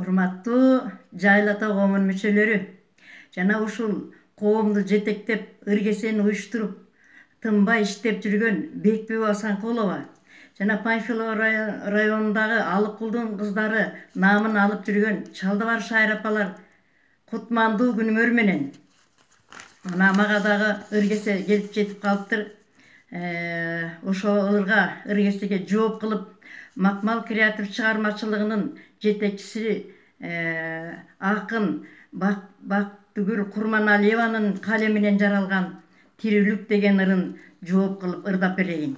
Урматтуу Жайлата коомунун мүчөлөрү жана ушул коомду жетектеп ыргесени уюштуруп тынбай иштеп жүргөн Бекбибі Асанкулова жана Панфилов районундагы Алыкулдун кыздары наамын алып жүргөн Чалдыбар Шайыр апалар кутмандуу күнүңөр менен. Мына мага дагы ыргесе келип жетип калыптыр. Ошолорго ыргесеге жооп кылып Макмал креатив чыгармачылыгынын жетекчиси акын Бактыгүл Курманалиеванын калеминен жаралган Тирүүлүк деген ырын жооп кылып ырдап берейин.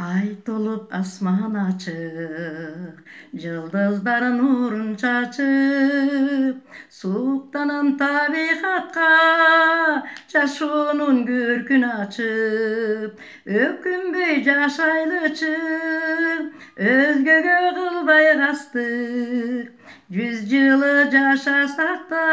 Ай толуп асман ачык, жылдыздары нурун чачып, суктанын табигатка жашоонун көркүн ачып, өкүнбөй жашайлычы, өзгөгө кылбай кастык, 100 жылы жашасак да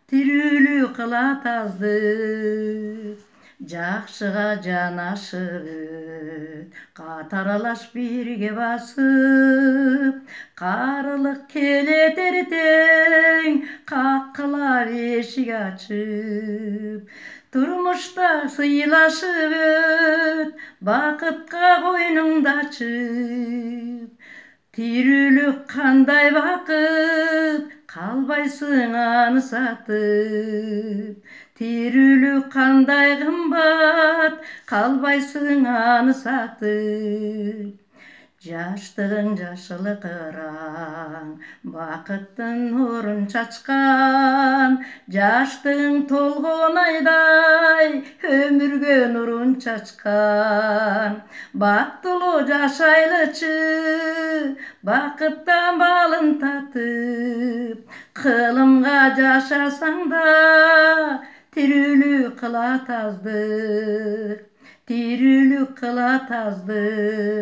тирүүлүк кылат аздык. Жакшыга жанашып, катаралаш бирге басып, карылык келет эртең, каккылар эшик ачып. Турмушта сыйлашып өт, бакытка койнуңду ачып. Тирүүлүк кандай бакыт, калбайсың аны сатып. Тирүүлүк кандай кымбат, калбайсың аны сатып. Жаштыгың жашылык ыраң, бакыттын нурун чачкан. Жаштыгың толгон айдай, өмүргө нурун чачкан. Бактылуу жашайлычы, бакыттан балын татып. Кылымга жашасаң да тирүүлүк кылат аздык. Тирүүлүк кылат аздык.